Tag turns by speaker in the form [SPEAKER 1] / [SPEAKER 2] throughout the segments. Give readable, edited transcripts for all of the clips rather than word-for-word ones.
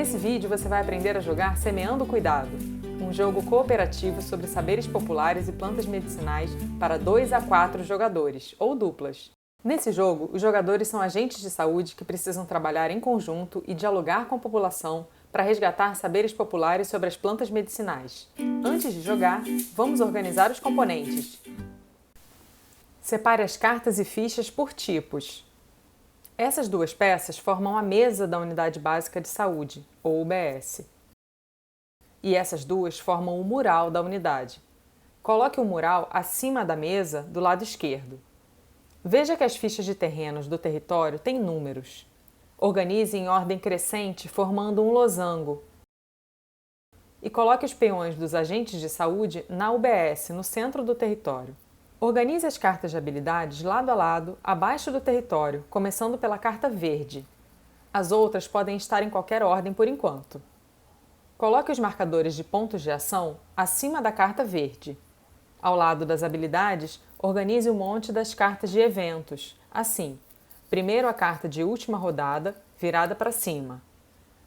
[SPEAKER 1] Nesse vídeo você vai aprender a jogar Semeando Cuidado, um jogo cooperativo sobre saberes populares e plantas medicinais para 2 a 4 jogadores, ou duplas. Nesse jogo, os jogadores são agentes de saúde que precisam trabalhar em conjunto e dialogar com a população para resgatar saberes populares sobre as plantas medicinais. Antes de jogar, vamos organizar os componentes. Separe as cartas e fichas por tipos. Essas duas peças formam a mesa da Unidade Básica de Saúde, ou UBS. E essas duas formam o mural da unidade. Coloque o mural acima da mesa, do lado esquerdo. Veja que as fichas de terrenos do território têm números. Organize em ordem crescente, formando um losango. E coloque os peões dos agentes de saúde na UBS, no centro do território. Organize as cartas de habilidades lado a lado, abaixo do território, começando pela carta verde. As outras podem estar em qualquer ordem por enquanto. Coloque os marcadores de pontos de ação acima da carta verde. Ao lado das habilidades, organize o monte das cartas de eventos, assim. Primeiro a carta de última rodada, virada para cima.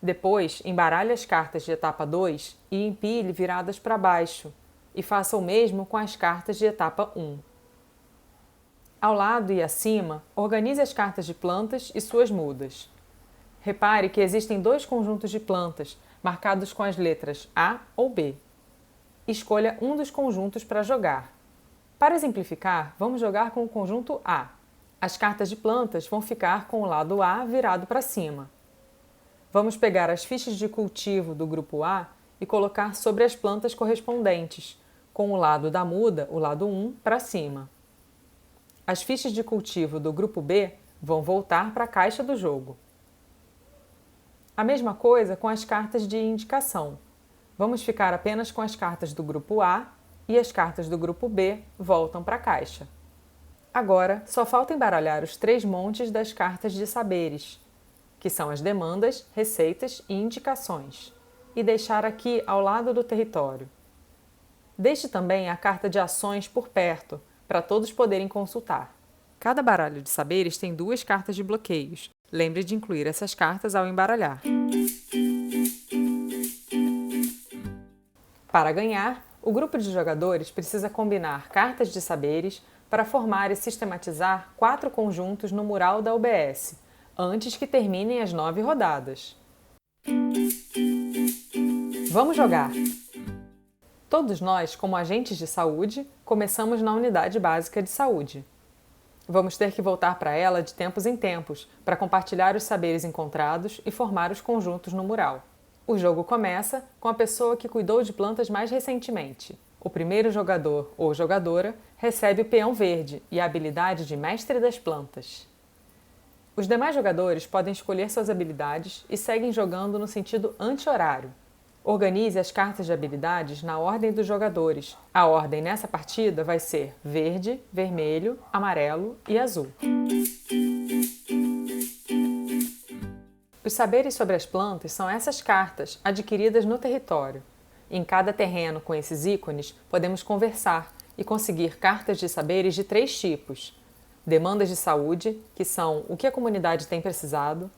[SPEAKER 1] Depois, embaralhe as cartas de etapa 2 e empilhe viradas para baixo. E faça o mesmo com as cartas de etapa 1. Ao lado e acima, organize as cartas de plantas e suas mudas. Repare que existem dois conjuntos de plantas, marcados com as letras A ou B. Escolha um dos conjuntos para jogar. Para exemplificar, vamos jogar com o conjunto A. As cartas de plantas vão ficar com o lado A virado para cima. Vamos pegar as fichas de cultivo do grupo A e colocar sobre as plantas correspondentes, com o lado da muda, o lado 1, para cima. As fichas de cultivo do grupo B vão voltar para a caixa do jogo. A mesma coisa com as cartas de indicação. Vamos ficar apenas com as cartas do grupo A e as cartas do grupo B voltam para a caixa. Agora, só falta embaralhar os 3 montes das cartas de saberes, que são as demandas, receitas e indicações, e deixar aqui ao lado do território. Deixe também a carta de ações por perto, para todos poderem consultar. Cada baralho de saberes tem 2 cartas de bloqueios. Lembre de incluir essas cartas ao embaralhar. Para ganhar, o grupo de jogadores precisa combinar cartas de saberes para formar e sistematizar 4 conjuntos no mural da UBS, antes que terminem as 9 rodadas. Vamos jogar! Todos nós, como agentes de saúde, começamos na Unidade Básica de Saúde. Vamos ter que voltar para ela de tempos em tempos para compartilhar os saberes encontrados e formar os conjuntos no mural. O jogo começa com a pessoa que cuidou de plantas mais recentemente. O primeiro jogador ou jogadora recebe o peão verde e a habilidade de Mestre das Plantas. Os demais jogadores podem escolher suas habilidades e seguem jogando no sentido anti-horário. Organize as cartas de habilidades na ordem dos jogadores. A ordem nessa partida vai ser verde, vermelho, amarelo e azul. Os saberes sobre as plantas são essas cartas, adquiridas no território. Em cada terreno com esses ícones, podemos conversar e conseguir cartas de saberes de 3 tipos. Demandas de saúde, que são o que a comunidade tem precisado.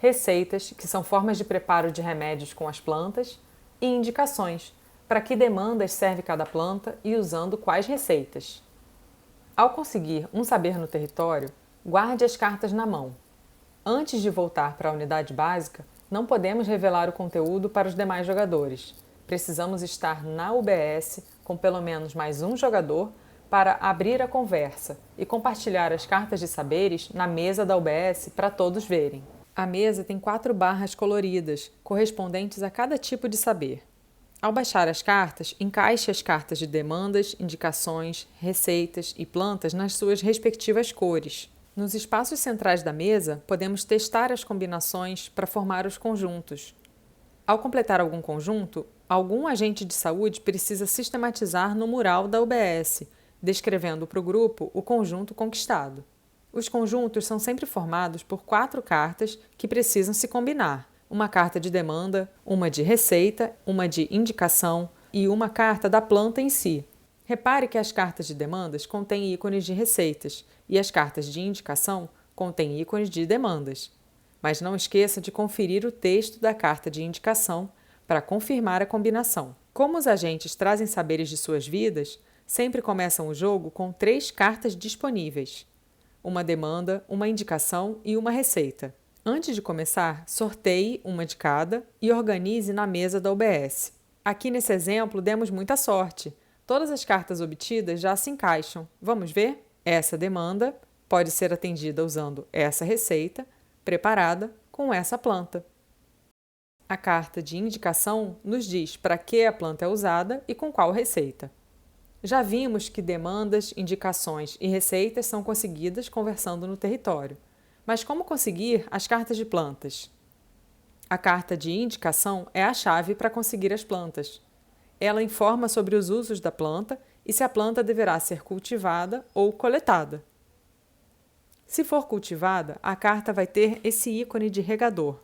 [SPEAKER 1] Receitas, que são formas de preparo de remédios com as plantas. E indicações, para que demandas serve cada planta e usando quais receitas. Ao conseguir um saber no território, guarde as cartas na mão. Antes de voltar para a unidade básica, não podemos revelar o conteúdo para os demais jogadores. Precisamos estar na UBS com pelo menos mais um jogador para abrir a conversa e compartilhar as cartas de saberes na mesa da UBS para todos verem. A mesa tem 4 barras coloridas, correspondentes a cada tipo de saber. Ao baixar as cartas, encaixe as cartas de demandas, indicações, receitas e plantas nas suas respectivas cores. Nos espaços centrais da mesa, podemos testar as combinações para formar os conjuntos. Ao completar algum conjunto, algum agente de saúde precisa sistematizar no mural da UBS, descrevendo para o grupo o conjunto conquistado. Os conjuntos são sempre formados por 4 cartas que precisam se combinar. Uma carta de demanda, uma de receita, uma de indicação e uma carta da planta em si. Repare que as cartas de demandas contêm ícones de receitas e as cartas de indicação contêm ícones de demandas. mas não esqueça de conferir o texto da carta de indicação para confirmar a combinação. Como os agentes trazem saberes de suas vidas, sempre começam o jogo com 3 cartas disponíveis: uma demanda, uma indicação e uma receita. Antes de começar, sorteie uma de cada e organize na mesa da UBS. Aqui nesse exemplo, demos muita sorte. Todas as cartas obtidas já se encaixam. Vamos ver? Essa demanda pode ser atendida usando essa receita, preparada com essa planta. A carta de indicação nos diz para que a planta é usada e com qual receita. Já vimos que demandas, indicações e receitas são conseguidas conversando no território. Mas como conseguir as cartas de plantas? A carta de indicação é a chave para conseguir as plantas. Ela informa sobre os usos da planta e se a planta deverá ser cultivada ou coletada. Se for cultivada, a carta vai ter esse ícone de regador.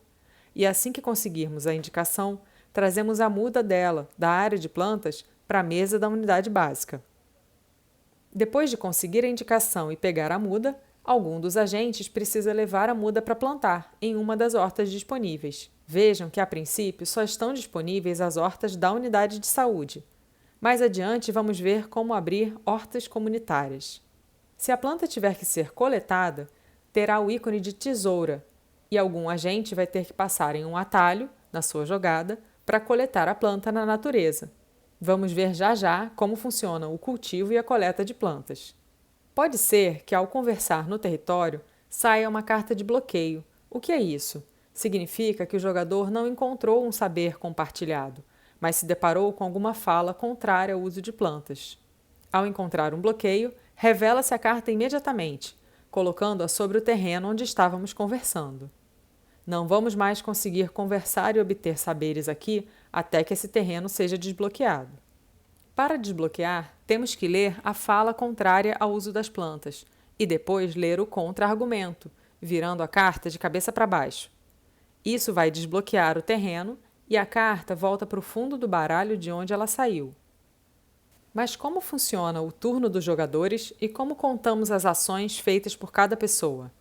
[SPEAKER 1] E assim que conseguirmos a indicação, trazemos a muda dela, da área de plantas, para a mesa da unidade básica. Depois de conseguir a indicação e pegar a muda, algum dos agentes precisa levar a muda para plantar em uma das hortas disponíveis. Vejam que, a princípio, só estão disponíveis as hortas da unidade de saúde. Mais adiante, vamos ver como abrir hortas comunitárias. Se a planta tiver que ser coletada, terá o ícone de tesoura e algum agente vai ter que passar em um atalho, na sua jogada, para coletar a planta na natureza. Vamos ver já como funciona o cultivo e a coleta de plantas. Pode ser que, ao conversar no território, saia uma carta de bloqueio. O que é isso? Significa que o jogador não encontrou um saber compartilhado, mas se deparou com alguma fala contrária ao uso de plantas. Ao encontrar um bloqueio, revela-se a carta imediatamente, colocando-a sobre o terreno onde estávamos conversando. Não vamos mais conseguir conversar e obter saberes aqui até que esse terreno seja desbloqueado. Para desbloquear, temos que ler a fala contrária ao uso das plantas e depois ler o contra-argumento, virando a carta de cabeça para baixo. Isso vai desbloquear o terreno e a carta volta para o fundo do baralho de onde ela saiu. Mas como funciona o turno dos jogadores e como contamos as ações feitas por cada pessoa?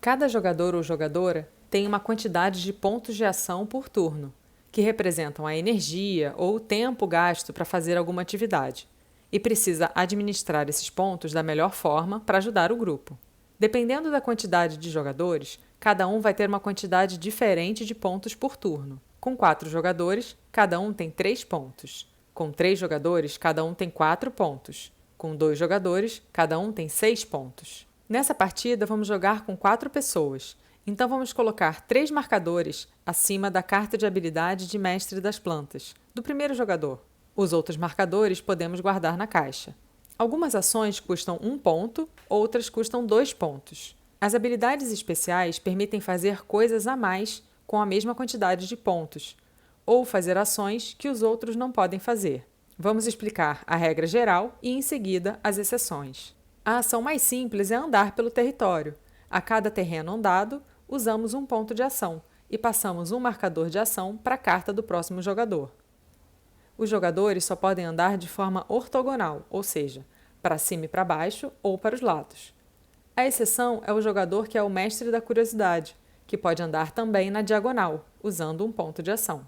[SPEAKER 1] Cada jogador ou jogadora tem uma quantidade de pontos de ação por turno, que representam a energia ou o tempo gasto para fazer alguma atividade, e precisa administrar esses pontos da melhor forma para ajudar o grupo. Dependendo da quantidade de jogadores, cada um vai ter uma quantidade diferente de pontos por turno. Com 4 jogadores, cada um tem 3 pontos. Com 3 jogadores, cada um tem 4 pontos. Com 2 jogadores, cada um tem 6 pontos. Nessa partida, vamos jogar com 4 pessoas. Então, vamos colocar 3 marcadores acima da carta de habilidade de mestre das plantas, do primeiro jogador. Os outros marcadores podemos guardar na caixa. Algumas ações custam 1 ponto, outras custam 2 pontos. As habilidades especiais permitem fazer coisas a mais com a mesma quantidade de pontos, ou fazer ações que os outros não podem fazer. Vamos explicar a regra geral e, em seguida, as exceções. A ação mais simples é andar pelo território. A cada terreno andado, usamos um ponto de ação e passamos um marcador de ação para a carta do próximo jogador. Os jogadores só podem andar de forma ortogonal, ou seja, para cima e para baixo ou para os lados. A exceção é o jogador que é o mestre da curiosidade, que pode andar também na diagonal, usando um ponto de ação.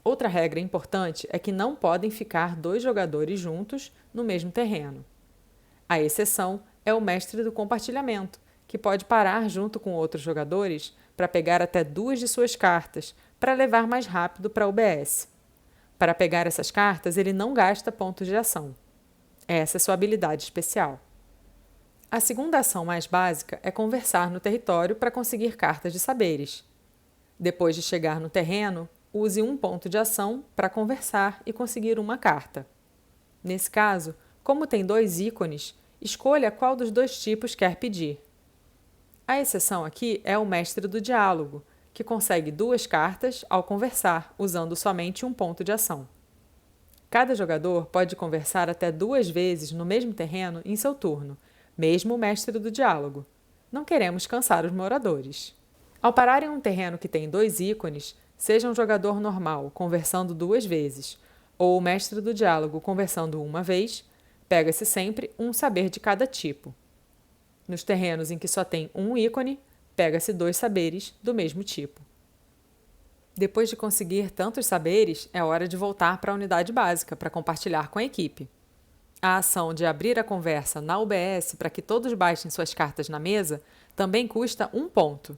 [SPEAKER 1] Outra regra importante é que não podem ficar 2 jogadores juntos no mesmo terreno. A exceção é o mestre do compartilhamento, que pode parar junto com outros jogadores para pegar até 2 de suas cartas, para levar mais rápido para a UBS. Para pegar essas cartas, ele não gasta pontos de ação. Essa é sua habilidade especial. A segunda ação mais básica é conversar no território para conseguir cartas de saberes. Depois de chegar no terreno, use um ponto de ação para conversar e conseguir uma carta. Nesse caso, como tem 2 ícones, escolha qual dos 2 tipos quer pedir. A exceção aqui é o mestre do diálogo, que consegue 2 cartas ao conversar, usando somente um ponto de ação. Cada jogador pode conversar até 2 vezes no mesmo terreno em seu turno, mesmo o mestre do diálogo. Não queremos cansar os moradores. Ao parar em um terreno que tem 2 ícones, seja um jogador normal conversando 2 vezes, ou o mestre do diálogo conversando uma vez, pega-se sempre um saber de cada tipo. Nos terrenos em que só tem um ícone, pega-se 2 saberes do mesmo tipo. Depois de conseguir tantos saberes, é hora de voltar para a unidade básica para compartilhar com a equipe. A ação de abrir a conversa na UBS para que todos baixem suas cartas na mesa também custa 1 ponto.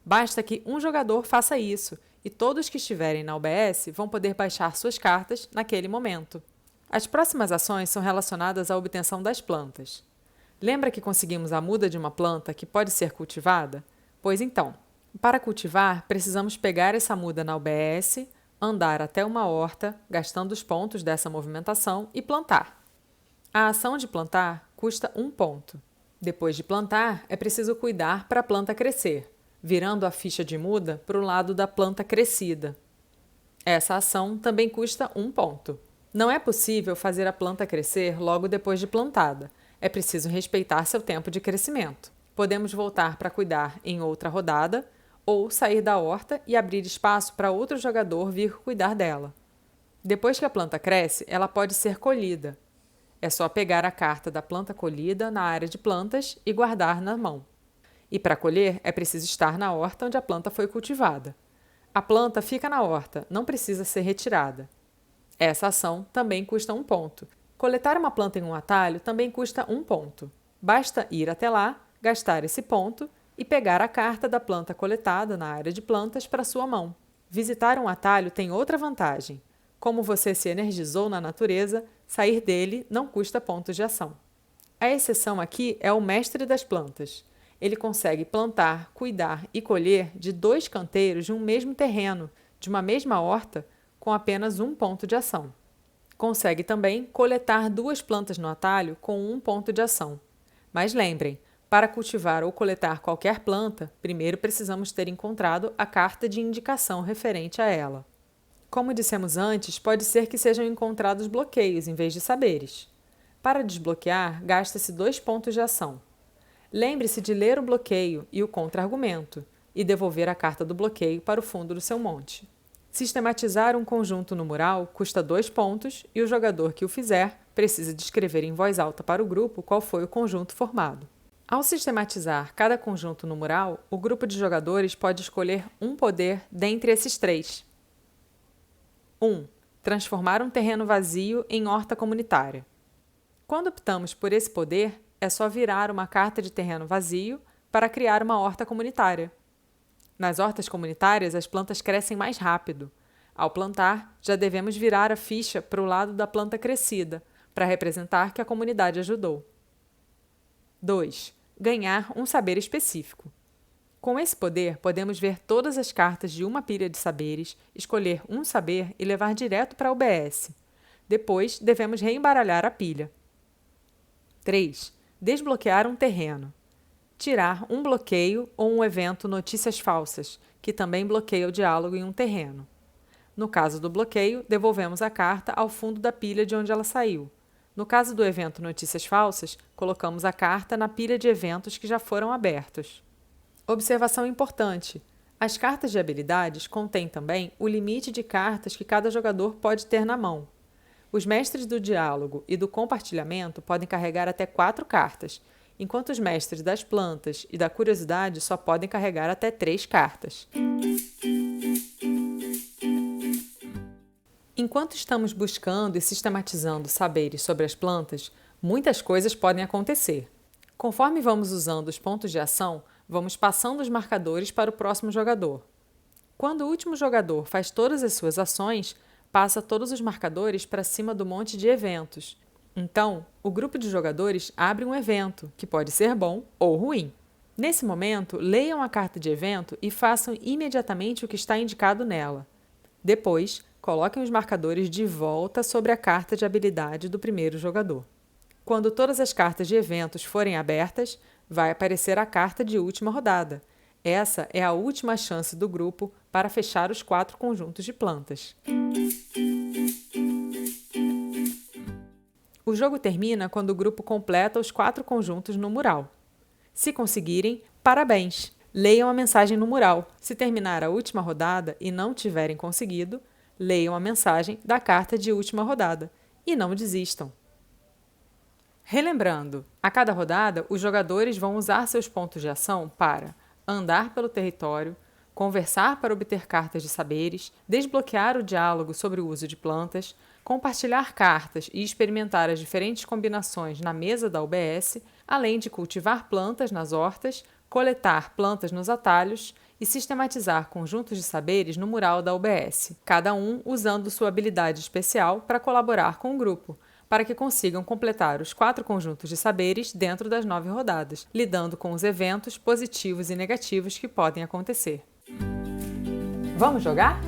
[SPEAKER 1] Basta que um jogador faça isso e todos que estiverem na UBS vão poder baixar suas cartas naquele momento. As próximas ações são relacionadas à obtenção das plantas. Lembra que conseguimos a muda de uma planta que pode ser cultivada? Pois então, para cultivar, precisamos pegar essa muda na UBS, andar até uma horta, gastando os pontos dessa movimentação e plantar. A ação de plantar custa 1 ponto. Depois de plantar, é preciso cuidar para a planta crescer, virando a ficha de muda para o lado da planta crescida. Essa ação também custa 1 ponto. Não é possível fazer a planta crescer logo depois de plantada. É preciso respeitar seu tempo de crescimento. Podemos voltar para cuidar em outra rodada ou sair da horta e abrir espaço para outro jogador vir cuidar dela. Depois que a planta cresce, ela pode ser colhida. É só pegar a carta da planta colhida na área de plantas e guardar na mão. E para colher, é preciso estar na horta onde a planta foi cultivada. A planta fica na horta, não precisa ser retirada. Essa ação também custa 1 ponto. Coletar uma planta em um atalho também custa 1 ponto. Basta ir até lá, gastar esse ponto e pegar a carta da planta coletada na área de plantas para sua mão. Visitar um atalho tem outra vantagem. Como você se energizou na natureza, sair dele não custa pontos de ação. A exceção aqui é o mestre das plantas. Ele consegue plantar, cuidar e colher de 2 canteiros de um mesmo terreno, de uma mesma horta, com apenas 1 ponto de ação. Consegue também coletar 2 plantas no atalho com 1 ponto de ação. Mas lembrem, para cultivar ou coletar qualquer planta, primeiro precisamos ter encontrado a carta de indicação referente a ela. Como dissemos antes, pode ser que sejam encontrados bloqueios em vez de saberes. Para desbloquear, gasta-se 2 pontos de ação. Lembre-se de ler o bloqueio e o contra-argumento e devolver a carta do bloqueio para o fundo do seu monte. Sistematizar um conjunto no mural custa 2 pontos e o jogador que o fizer precisa descrever em voz alta para o grupo qual foi o conjunto formado. Ao sistematizar cada conjunto no mural, o grupo de jogadores pode escolher um poder dentre esses 3. 1. Transformar um terreno vazio em horta comunitária. Quando optamos por esse poder, é só virar uma carta de terreno vazio para criar uma horta comunitária. Nas hortas comunitárias, as plantas crescem mais rápido. Ao plantar, já devemos virar a ficha para o lado da planta crescida, para representar que a comunidade ajudou. 2. Ganhar um saber específico. Com esse poder, podemos ver todas as cartas de uma pilha de saberes, escolher um saber e levar direto para a UBS. Depois, devemos reembaralhar a pilha. 3. Desbloquear um terreno. Tirar um bloqueio ou um evento notícias falsas, que também bloqueia o diálogo em um terreno. No caso do bloqueio, devolvemos a carta ao fundo da pilha de onde ela saiu. No caso do evento notícias falsas, colocamos a carta na pilha de eventos que já foram abertos. Observação importante: as cartas de habilidades contêm também o limite de cartas que cada jogador pode ter na mão. Os mestres do diálogo e do compartilhamento podem carregar até 4 cartas, enquanto os mestres das plantas e da curiosidade só podem carregar até 3 cartas. Enquanto estamos buscando e sistematizando saberes sobre as plantas, muitas coisas podem acontecer. Conforme vamos usando os pontos de ação, vamos passando os marcadores para o próximo jogador. Quando o último jogador faz todas as suas ações, passa todos os marcadores para cima do monte de eventos. Então, o grupo de jogadores abre um evento, que pode ser bom ou ruim. Nesse momento, leiam a carta de evento e façam imediatamente o que está indicado nela. Depois, coloquem os marcadores de volta sobre a carta de habilidade do primeiro jogador. Quando todas as cartas de eventos forem abertas, vai aparecer a carta de última rodada. Essa é a última chance do grupo para fechar os 4 conjuntos de plantas. O jogo termina quando o grupo completa os 4 conjuntos no mural. Se conseguirem, parabéns! Leiam a mensagem no mural. Se terminar a última rodada e não tiverem conseguido, leiam a mensagem da carta de última rodada. E não desistam. Relembrando, a cada rodada, os jogadores vão usar seus pontos de ação para andar pelo território, conversar para obter cartas de saberes, desbloquear o diálogo sobre o uso de plantas, compartilhar cartas e experimentar as diferentes combinações na mesa da UBS, além de cultivar plantas nas hortas, coletar plantas nos atalhos e sistematizar conjuntos de saberes no mural da UBS, cada um usando sua habilidade especial para colaborar com o grupo, para que consigam completar os 4 conjuntos de saberes dentro das 9 rodadas, lidando com os eventos positivos e negativos que podem acontecer. Vamos jogar?